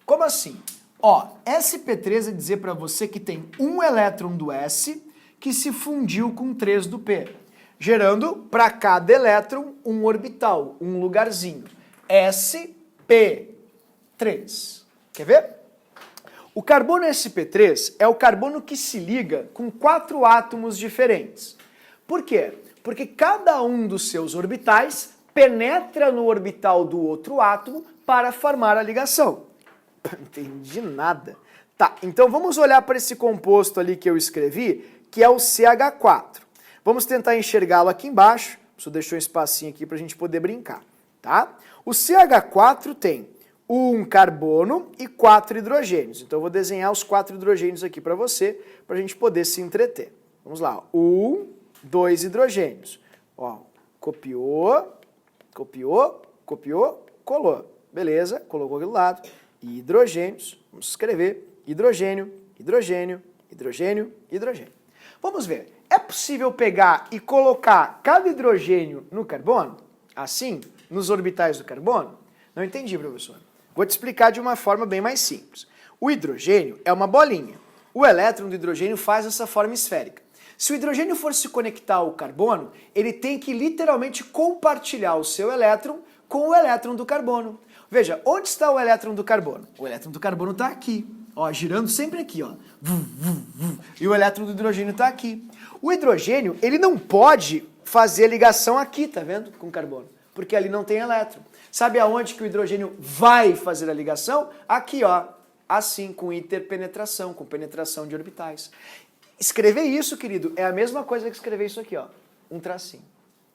Como assim? Ó, sp3 é dizer para você que tem um elétron do S que se fundiu com 3 do P, gerando para cada elétron um orbital, um lugarzinho. sp3. Quer ver? O carbono sp3 é o carbono que se liga com 4 átomos diferentes. Por quê? Porque cada um dos seus orbitais penetra no orbital do outro átomo para formar a ligação. Não entendi nada. Tá, então vamos olhar para esse composto ali que eu escrevi, que é o CH4. Vamos tentar enxergá-lo aqui embaixo. Só deixou um espacinho aqui para a gente poder brincar, tá? O CH4 tem um carbono e 4 hidrogênios. Então eu vou desenhar os 4 hidrogênios aqui para você, para a gente poder se entreter. Vamos lá, 2 hidrogênios. Ó, copiou, colou. Beleza, colocou aqui do lado. Hidrogênios, vamos escrever hidrogênio, hidrogênio, hidrogênio, hidrogênio. Vamos ver, é possível pegar e colocar cada hidrogênio no carbono? Assim, nos orbitais do carbono? Não entendi, professor. Vou te explicar de uma forma bem mais simples. O hidrogênio é uma bolinha. O elétron do hidrogênio faz essa forma esférica. Se o hidrogênio for se conectar ao carbono, ele tem que literalmente compartilhar o seu elétron com o elétron do carbono. Veja, onde está o elétron do carbono? O elétron do carbono está aqui, ó, girando sempre aqui, ó. E o elétron do hidrogênio está aqui. O hidrogênio, ele não pode fazer ligação aqui, tá vendo? Com o carbono, porque ali não tem elétron. Sabe aonde que o hidrogênio vai fazer a ligação? Aqui, ó, assim, com interpenetração, com penetração de orbitais. Escrever isso, querido, é a mesma coisa que escrever isso aqui, ó, um tracinho.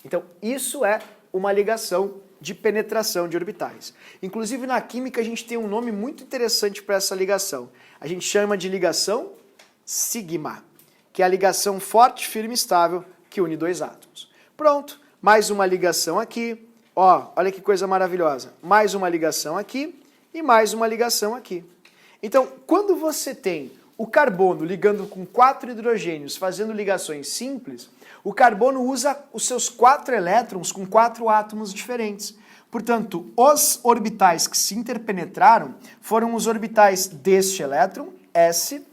Então, isso é uma ligação de penetração de orbitais. Inclusive, na química, a gente tem um nome muito interessante para essa ligação. A gente chama de ligação sigma, que é a ligação forte, firme e estável que une 2 átomos. Pronto, mais uma ligação aqui. Ó, olha que coisa maravilhosa. Mais uma ligação aqui e mais uma ligação aqui. Então, quando você tem o carbono ligando com 4 hidrogênios, fazendo ligações simples, o carbono usa os seus 4 elétrons com 4 átomos diferentes. Portanto, os orbitais que se interpenetraram foram os orbitais deste elétron, S,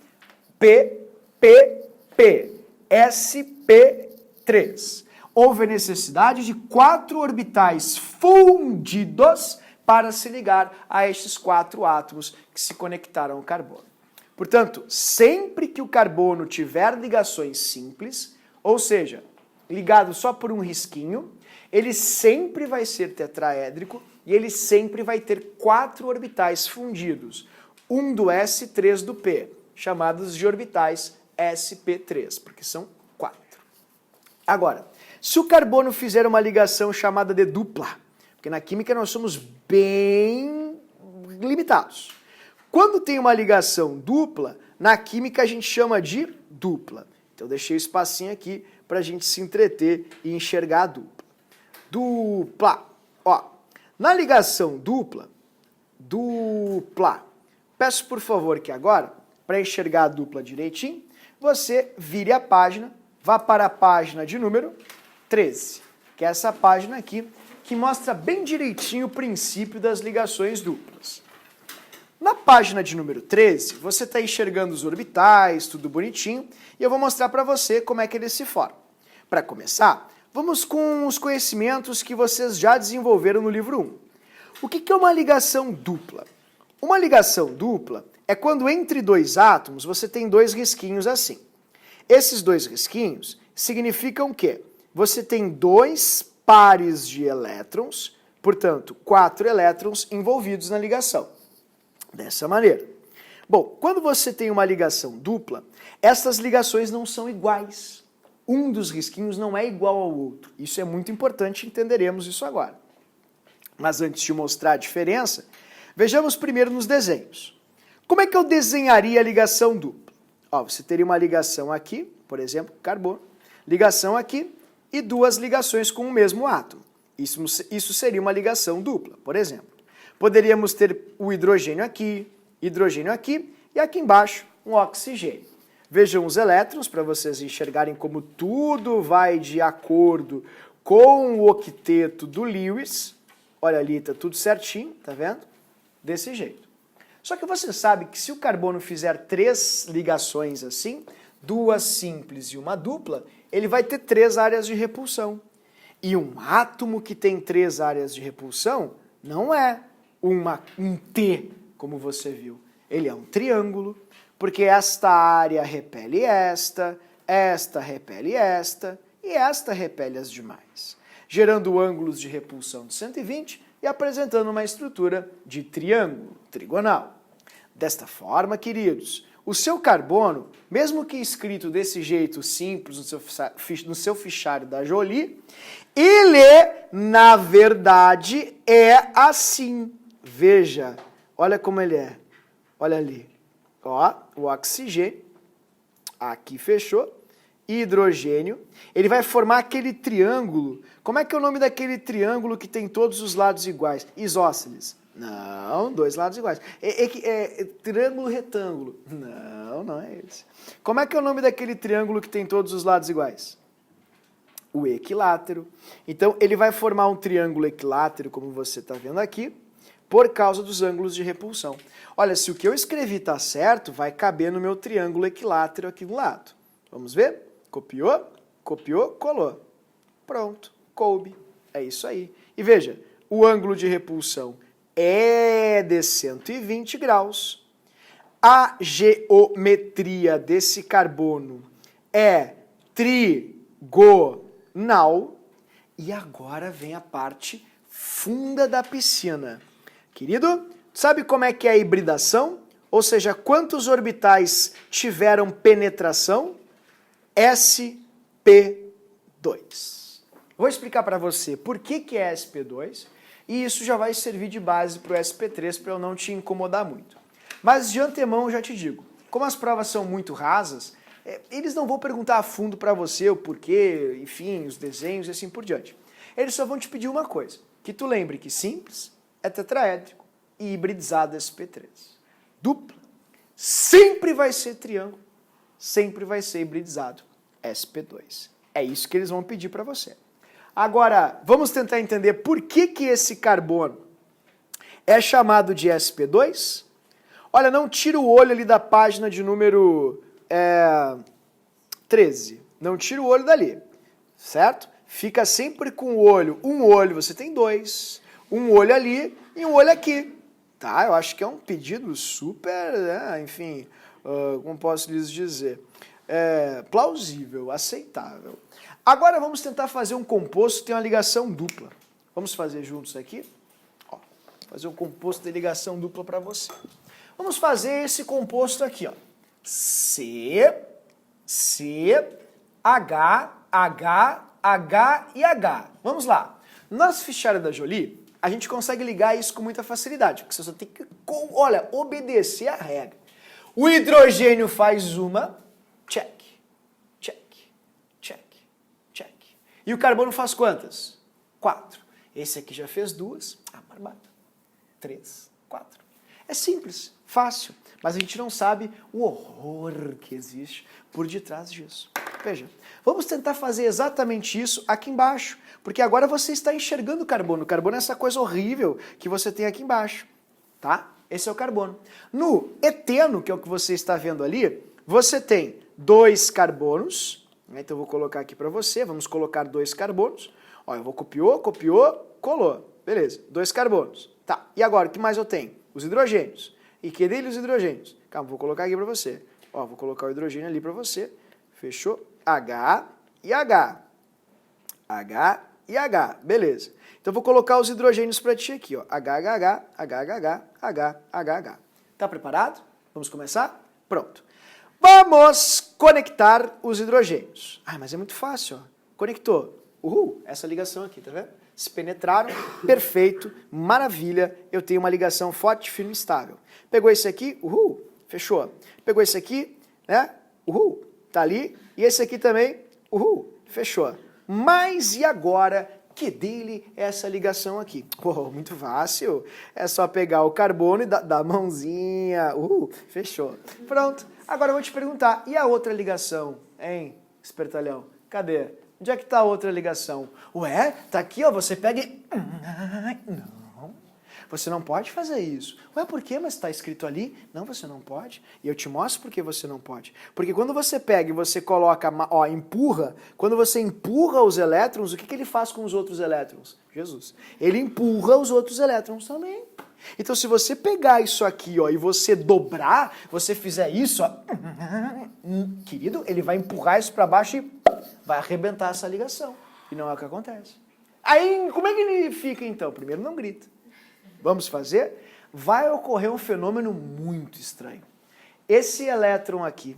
P, P, P, sp3. Houve a necessidade de 4 orbitais fundidos para se ligar a estes 4 átomos que se conectaram ao carbono. Portanto, sempre que o carbono tiver ligações simples, ou seja, ligado só por um risquinho, ele sempre vai ser tetraédrico e ele sempre vai ter 4 orbitais fundidos. Um do S, 3 do P, chamados de orbitais sp3, porque são 4. Agora, se o carbono fizer uma ligação chamada de dupla, porque na química nós somos bem limitados. Quando tem uma ligação dupla, na química a gente chama de dupla. Então eu deixei o espacinho aqui para a gente se entreter e enxergar a dupla. Dupla. Ó, na ligação dupla, peço por favor que agora, para enxergar a dupla direitinho, você vire a página, vá para a página de número 13, que é essa página aqui, que mostra bem direitinho o princípio das ligações duplas. Na página de número 13, você está enxergando os orbitais, tudo bonitinho, e eu vou mostrar para você como é que eles se formam. Para começar, vamos com os conhecimentos que vocês já desenvolveram no livro 1. O que é uma ligação dupla? Uma ligação dupla é quando entre dois átomos você tem dois risquinhos assim. Esses dois risquinhos significam que você tem dois pares de elétrons, portanto, 4 elétrons envolvidos na ligação. Dessa maneira. Bom, quando você tem uma ligação dupla, essas ligações não são iguais. Um dos risquinhos não é igual ao outro. Isso é muito importante, entenderemos isso agora. Mas antes de mostrar a diferença, vejamos primeiro nos desenhos. Como é que eu desenharia a ligação dupla? Ó, você teria uma ligação aqui, por exemplo, carbono, ligação aqui e duas ligações com o mesmo átomo. Isso seria uma ligação dupla, por exemplo. Poderíamos ter o hidrogênio aqui e aqui embaixo um oxigênio. Vejam os elétrons para vocês enxergarem como tudo vai de acordo com o octeto do Lewis. Olha ali, tá tudo certinho, tá vendo? Desse jeito. Só que você sabe que se o carbono fizer 3 ligações assim, 2 simples e uma dupla, ele vai ter 3 áreas de repulsão. E um átomo que tem 3 áreas de repulsão não é um T, como você viu. Ele é um triângulo, porque esta área repele esta repele esta, e esta repele as demais, gerando ângulos de repulsão de 120 e apresentando uma estrutura de triângulo trigonal. Desta forma, queridos, o seu carbono, mesmo que escrito desse jeito simples no seu fichário da Jolie, ele, na verdade, é assim. Veja, olha como ele é. Olha ali. Ó, o oxigênio, aqui fechou, hidrogênio, ele vai formar aquele triângulo. Como é que é o nome daquele triângulo que tem todos os lados iguais? Isósceles. Não, 2 lados iguais. Triângulo retângulo. Não é esse. Como é que é o nome daquele triângulo que tem todos os lados iguais? O equilátero. Então, ele vai formar um triângulo equilátero, como você está vendo aqui, por causa dos ângulos de repulsão. Olha, se o que eu escrevi está certo, vai caber no meu triângulo equilátero aqui do lado. Vamos ver? Copiou, colou. Pronto, coube. É isso aí. E veja, o ângulo de repulsão é de 120 graus. A geometria desse carbono é trigonal. E agora vem a parte funda da piscina. Querido, sabe como é que é a hibridação? Ou seja, quantos orbitais tiveram penetração? sp2. Vou explicar para você por que é sp2 e isso já vai servir de base para o sp3 para eu não te incomodar muito. Mas de antemão eu já te digo, como as provas são muito rasas, eles não vão perguntar a fundo para você o porquê, enfim, os desenhos e assim por diante. Eles só vão te pedir uma coisa, que tu lembre que simples é tetraédrico e hibridizado sp3. Dupla sempre vai ser triângulo, sempre vai ser hibridizado sp2. É isso que eles vão pedir para você. Agora, vamos tentar entender por que esse carbono é chamado de sp2? Olha, não tira o olho ali da página de número 13. Não tira o olho dali, certo? Fica sempre com o olho. Um olho você tem 2, um olho ali e um olho aqui. Tá? Eu acho que é um pedido super, enfim, como posso lhes dizer, plausível, aceitável. Agora vamos tentar fazer um composto que tem uma ligação dupla. Vamos fazer juntos aqui? Ó, fazer um composto de ligação dupla para você. Vamos fazer esse composto aqui, ó. H e H. Vamos lá. No nosso fichário da Jolie, a gente consegue ligar isso com muita facilidade, porque você só tem que, olha, obedecer a regra. O hidrogênio faz uma, check, check, check. E o carbono faz quantas? 4. Esse aqui já fez 2. Ah, barbada. 3, 4. É simples, fácil, mas a gente não sabe o horror que existe por detrás disso. Veja, vamos tentar fazer exatamente isso aqui embaixo, porque agora você está enxergando o carbono. O carbono é essa coisa horrível que você tem aqui embaixo, tá? Esse é o carbono. No eteno, que é o que você está vendo ali, você tem 2 carbonos, né? Então eu vou colocar aqui para você, vamos colocar 2 carbonos. Ó, eu vou copiou, colou. Beleza, 2 carbonos. Tá, e agora, o que mais eu tenho? Os hidrogênios. E que dele os hidrogênios? Calma, vou colocar aqui para você. Ó, vou colocar o hidrogênio ali para você. Fechou? H e H. H e H. Beleza. Então vou colocar os hidrogênios para ti aqui, ó. HHH, HHH, HHH. Tá preparado? Vamos começar? Pronto. Vamos conectar os hidrogênios. Ah, mas é muito fácil, ó. Conectou. Uhul, essa ligação aqui, tá vendo? Se penetraram, perfeito, maravilha, eu tenho uma ligação forte, firme e estável. Pegou esse aqui, uhul, fechou. Pegou esse aqui, né, uhul, tá ali. E esse aqui também, uhul, fechou. Mas e agora que dele é essa ligação aqui? Pô, muito fácil, é só pegar o carbono e dar a mãozinha, uhul, fechou. Pronto, agora eu vou te perguntar, e a outra ligação, hein, espertalhão, cadê? Onde é que está a outra ligação? Ué, tá aqui, ó, você pega e... Não, você não pode fazer isso. Ué, por quê? Mas está escrito ali? Não, você não pode. E eu te mostro por que você não pode. Porque quando você pega e você coloca, ó, empurra, quando você empurra os elétrons, o que ele faz com os outros elétrons? Jesus. Ele empurra os outros elétrons também. Então, se você pegar isso aqui, ó, e você dobrar, você fizer isso, ó, querido, ele vai empurrar isso para baixo e vai arrebentar essa ligação. E não é o que acontece. Aí, como é que ele fica, então? Primeiro, não grita. Vamos fazer? Vai ocorrer um fenômeno muito estranho. Esse elétron aqui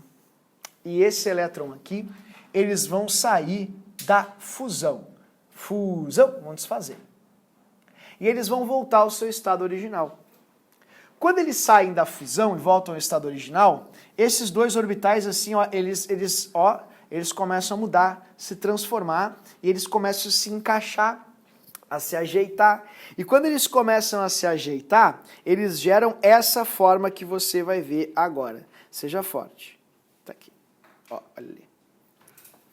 e esse elétron aqui, eles vão sair da fusão. Fusão, vão desfazer. E eles vão voltar ao seu estado original. Quando eles saem da fusão e voltam ao estado original, esses dois orbitais, assim, ó, eles começam a mudar, se transformar, e eles começam a se encaixar, a se ajeitar. E quando eles começam a se ajeitar, eles geram essa forma que você vai ver agora. Seja forte. Tá aqui. Ó, olha ali.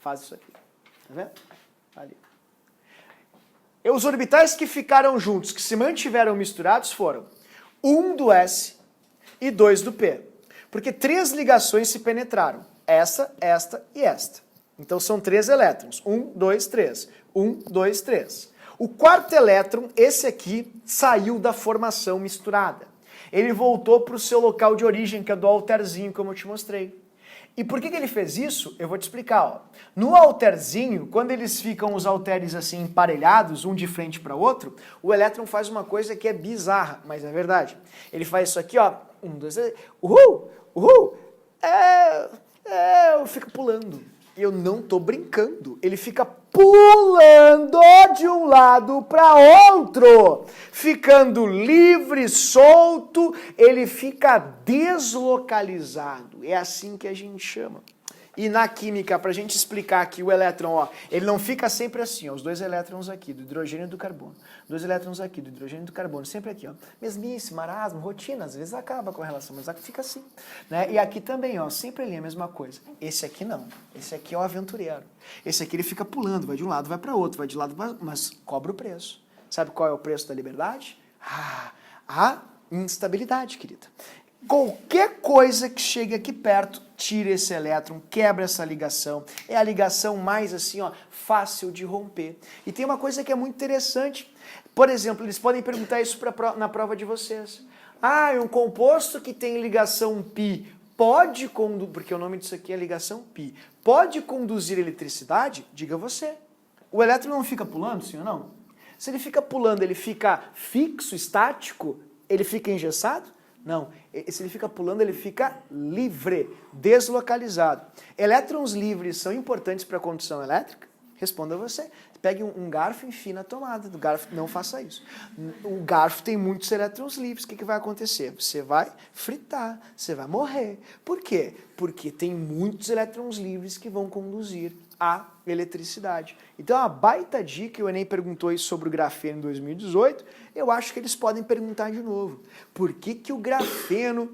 Faz isso aqui. Tá vendo? Ali. E os orbitais que ficaram juntos, que se mantiveram misturados, foram 1 do S e 2 do P. Porque 3 ligações se penetraram. Esta e esta. Então são 3 elétrons. 1, 2, 3. 1, 2, 3. O quarto elétron, esse aqui, saiu da formação misturada. Ele voltou para o seu local de origem, que é do alterzinho, como eu te mostrei. E por que ele fez isso? Eu vou te explicar. Ó. No alterzinho, quando eles ficam os halteres assim emparelhados, um de frente para o outro, o elétron faz uma coisa que é bizarra, mas é verdade. Ele faz isso aqui, ó. 1, 2, 3. Uhul! Uhul! Fica pulando. E eu não tô brincando. Ele fica pulando de um lado para outro, ficando livre, solto, ele fica deslocalizado. É assim que a gente chama. E na química, para a gente explicar aqui o elétron, ó, ele não fica sempre assim, ó, os 2 elétrons aqui, do hidrogênio e do carbono. 2 elétrons aqui, do hidrogênio e do carbono, sempre aqui, ó. Mesmice, marasmo, rotina, às vezes acaba com a relação, mas aqui fica assim. Né? E aqui também, ó, sempre ali a mesma coisa. Esse aqui não. Esse aqui é o aventureiro. Esse aqui ele fica pulando, vai de um lado, vai para outro, vai de lado, mas cobra o preço. Sabe qual é o preço da liberdade? A instabilidade, querida. Qualquer coisa que chegue aqui perto, tira esse elétron, quebra essa ligação. É a ligação mais assim, ó, fácil de romper. E tem uma coisa que é muito interessante. Por exemplo, eles podem perguntar isso na prova de vocês. Ah, um composto que tem ligação π pode conduzir, porque o nome disso aqui é ligação π, pode conduzir eletricidade? Diga você. O elétron não fica pulando, sim ou não? Se ele fica pulando, ele fica fixo, estático? Ele fica engessado? Não, se ele fica pulando, ele fica livre, deslocalizado. Elétrons livres são importantes para a condução elétrica? Responda você. Pegue um garfo e enfie na tomada do garfo. Não faça isso. O garfo tem muitos elétrons livres. O que vai acontecer? Você vai fritar, você vai morrer. Por quê? Porque tem muitos elétrons livres que vão conduzir a eletricidade. Então, a baita dica, o Enem perguntou isso sobre o grafeno em 2018, eu acho que eles podem perguntar de novo. Por que que o grafeno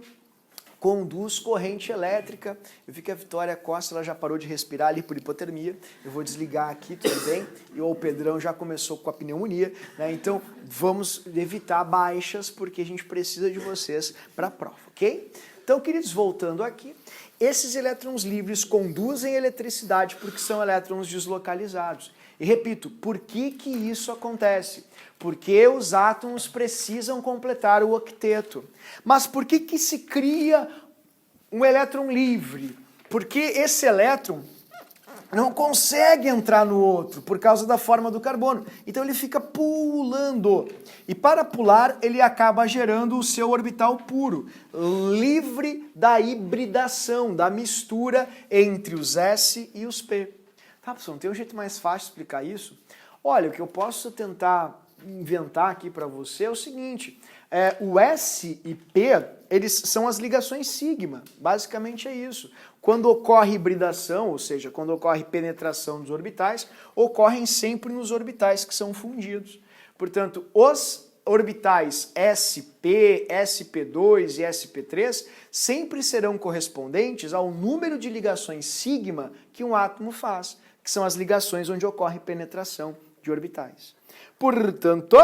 conduz corrente elétrica? Eu vi que a Vitória Costa ela já parou de respirar ali por hipotermia. Eu vou desligar aqui, tudo bem? E o Pedrão já começou com a pneumonia, né? Então vamos evitar baixas porque a gente precisa de vocês para a prova, ok? Então, queridos, voltando aqui, esses elétrons livres conduzem eletricidade porque são elétrons deslocalizados. E repito, por que que isso acontece? Porque os átomos precisam completar o octeto. Mas por que que se cria um elétron livre? Porque esse elétron não consegue entrar no outro por causa da forma do carbono. Então ele fica pulando. E para pular, ele acaba gerando o seu orbital puro, livre da hibridação, da mistura entre os S e os P. Tá, pessoal, não tem um jeito mais fácil de explicar isso? Olha, o que eu posso tentar inventar aqui para você é o seguinte, o S e P, eles são as ligações sigma, basicamente é isso. Quando ocorre hibridação, ou seja, quando ocorre penetração dos orbitais, ocorrem sempre nos orbitais que são fundidos. Portanto, os orbitais sp, sp2 e sp3 sempre serão correspondentes ao número de ligações sigma que um átomo faz, que são as ligações onde ocorre penetração de orbitais. Portanto,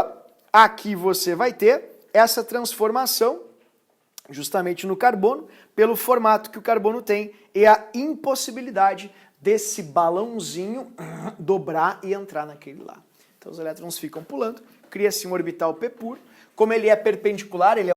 aqui você vai ter essa transformação justamente no carbono, pelo formato que o carbono tem e a impossibilidade desse balãozinho dobrar e entrar naquele lá. Então os elétrons ficam pulando, cria-se um orbital P puro. Como ele é perpendicular, ele é